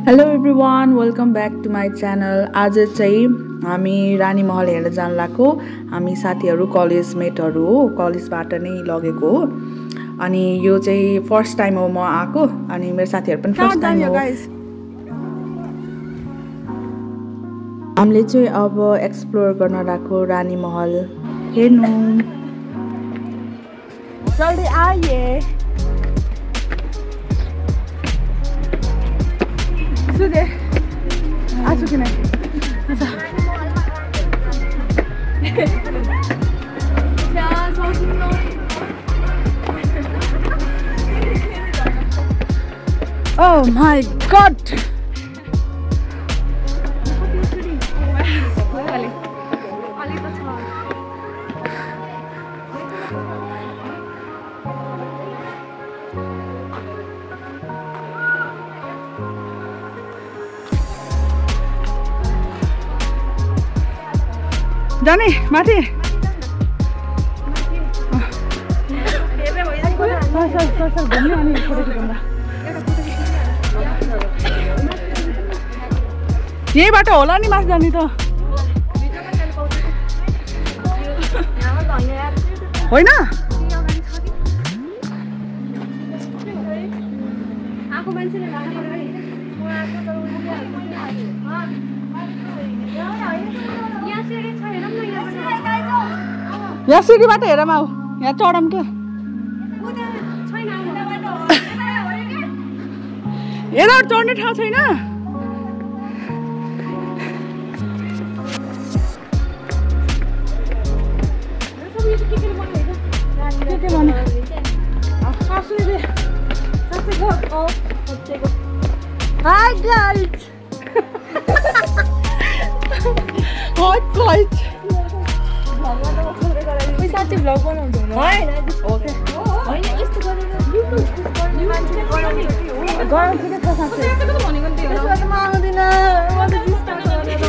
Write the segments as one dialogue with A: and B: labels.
A: Hello everyone, welcome back to my channel. आज चाहिँ हामी रानी महल हेर्न जान लागेको। हामी साथीहरू कलेजमेटहरू हो, कलेजबाट नै लगेको हो। अनि यो चाहिँ फर्स्ट टाइम हो म आएको, अनि मेरो साथीहरू पनि फर्स्ट टाइम हो। हामीले चाहिँ अब एक्सप्लोर गर्न लागेको रानी महल हेर्नु। जल्दी आइए। सुदे आज किन Oh my god! जाने माथि यहीँबाट होला नि माथि जाने त होइन। यहाँ सिडीबाट हेरौँ, आऊ यहाँ चढौँ क्या। हेर चढ्ने ठाउँ छैन। Hi guys. Hi guys. साँच्चै भ्लग बनाउँछु हैन ओके हैन यस्तो गरेर गरम किन छ साँच्चै त्यसो भनेको नि त्यसो त म आउँदिन म त जिस्ता गरेर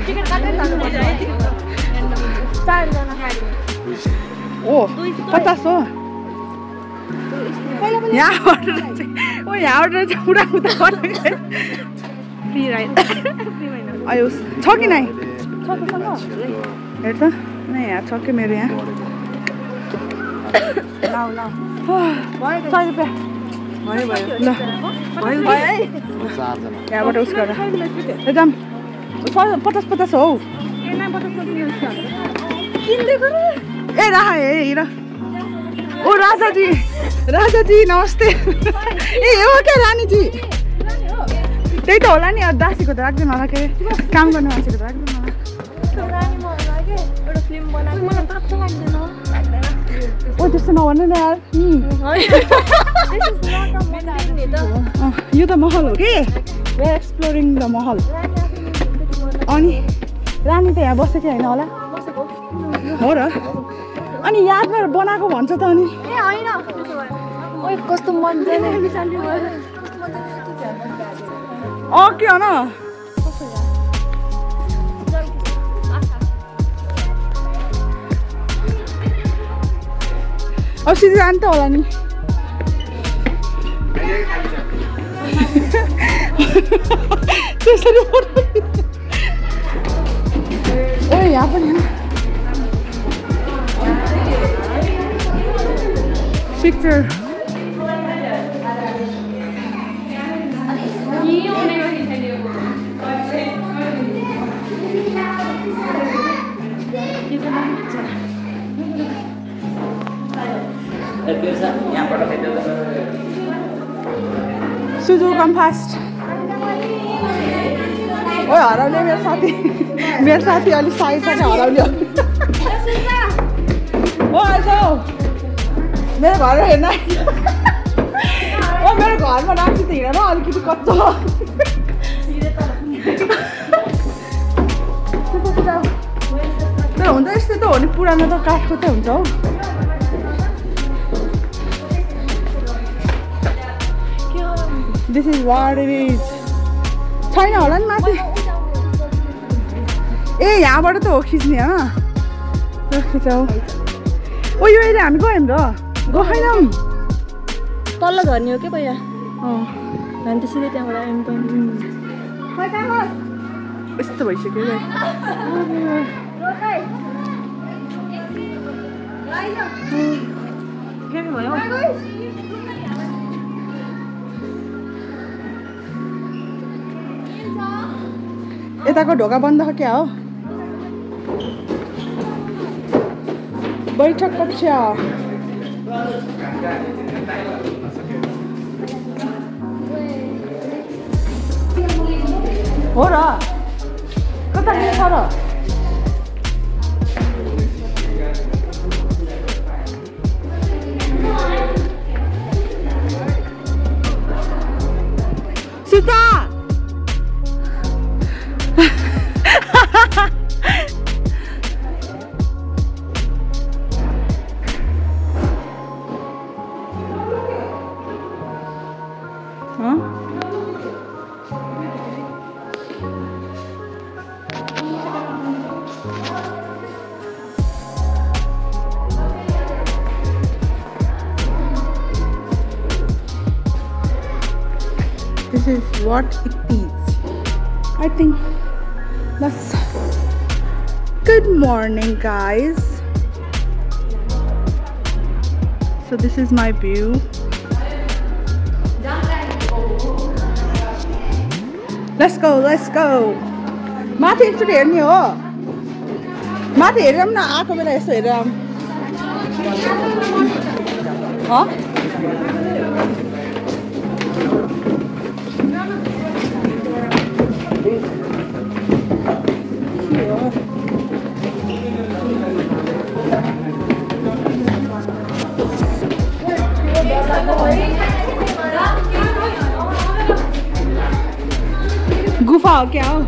A: टिकट काटेर जानु पर्छ चार जना ओ 50 हो यहाँबाट चाहिँ ओ यहाँबाट चाहिँ उडा उता गर्नु फ्री राइड आयो छ कि नै छ त सँग हेर त नै यहाँ छ कि मेरो यहाँ लाउ लाउ भयो 100 रुपैयाँ भयो भयो ल भयो भयो है यहाँबाट उस गर एकदम 50 हौ ए राह हेर ओ राजाजी नमस्ते ए हो क्या रानीजी त्यही त होला नि। दासीको त राख्दैन होला, के काम गर्ने मान्छेको त राख्दैन होला। ओ त्यस्तो नभन्नु न यार, यो त महल हो कि एक्सप्लोरिङ द महल। अनि रानी त यहाँ बसेको होइन होला हो र, अनि यादमा बनाएको भन्छ त। अनि ए कस्तो मजा के हो न अब सिधै जानु त होला नि। त्यसरी ओ यहाँ पनि पिक्चर सुजु कम फास्ट। ओ हराउने मेरो साथी अलिक साइड छ हराउने ओ आइज मेरो घर हेर्न ओ मेरो घरमा राख्छु त हिँडेर अलिकति कच्चो तर हुन्छ यस्तो त हो नि, पुरानो त काठको त हुन्छ हौ। This is what it is छैन होला नि माथि। ए यहाँबाट त हो खिच्ने हो खिचाउ। ओ यो एरिया हामी गयौँ र गएनौँ त
B: तल्लो झर्ने हो के पहिला
A: अनि
B: त सिधै त्यहाँबाट आइम त
A: यस्तो भइसक्यो
B: फेरि भयो
A: यताको ढोका बन्द क्या हो बैठक कक्ष हो र कता छ र Sita This is what it is. I think that's good morning, guys. So this is my view. Let's go, let's go. माथि एकचोटि हेर्ने हो माथि हेरौँ न आएको बेला यसो हेरौँ गुफा हो क्या हो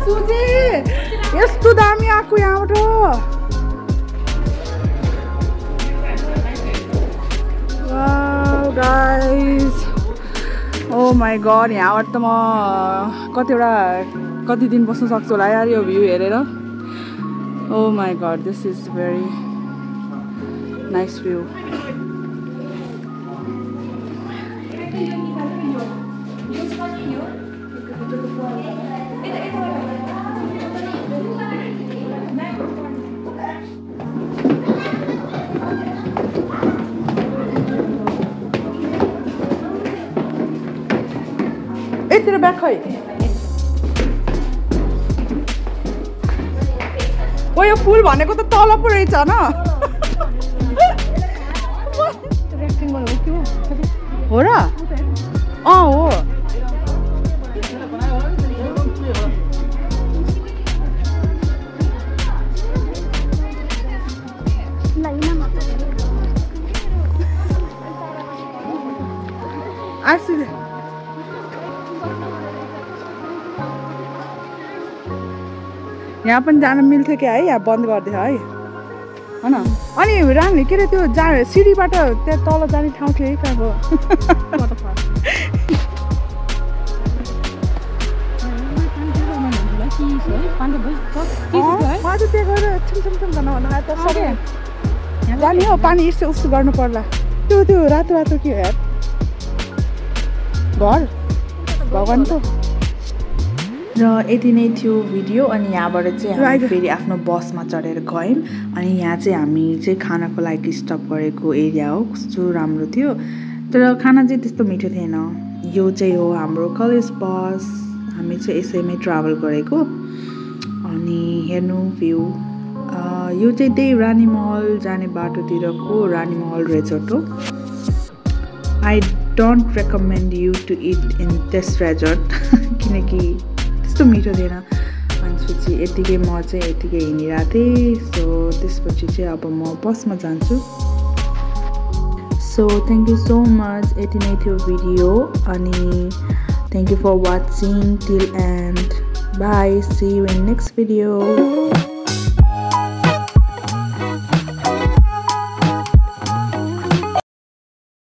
A: सुजी यस्तो दामी आएको यहाँबाट wow guys oh my God यहाँबाट त म कति दिन बस्न सक्छु होला यार यो भ्यू हेरेर oh my god this is very nice view यतिर ब्याग खै ओ यो फुल भनेको त तल पो रहेछ न हो र हो यहाँ पनि जान मिल्थ्यो क्या है यहाँ बन्द गरिदियो है होइन अनि रानी के अरे त्यो सिडीबाट त्यहाँ तल जाने ठाउँ थियो है कहाँको त्यहाँ गएर छुमछुम गर्नु भन्दा त सबै जाने हो पानी यस्तो उस्तो गर्नु पर्ला त्यो रातो रातो के हो घर भगवान्को र यति नै थियो भिडियो अनि यहाँबाट चाहिँ हामी फेरि आफ्नो बसमा चढेर गयौँ अनि यहाँ चाहिँ हामी चाहिँ खानाको लागि स्टप गरेको एरिया हो कस्तो राम्रो थियो तर खाना चाहिँ त्यस्तो मिठो थिएन यो चाहिँ हो हाम्रो कलेज बस हामी चाहिँ यसैमै ट्राभल गरेको अनि हेर्नु भ्यू यो चाहिँ त्यही रानी महल जाने बाटोतिरको रानी महल रिजोर्ट हो I don't recommend you to it in this resort किनकि त्यस्तो मिठो थिएन त्यसपछि यतिकै म चाहिँ यतिकै हिँडिरहेको थिएँ सो त्यसपछि चाहिँ अब म बसमा जान्छु so thank you so much यति नै थियो भिडियो अनि thank you for watching till end bye see you in next video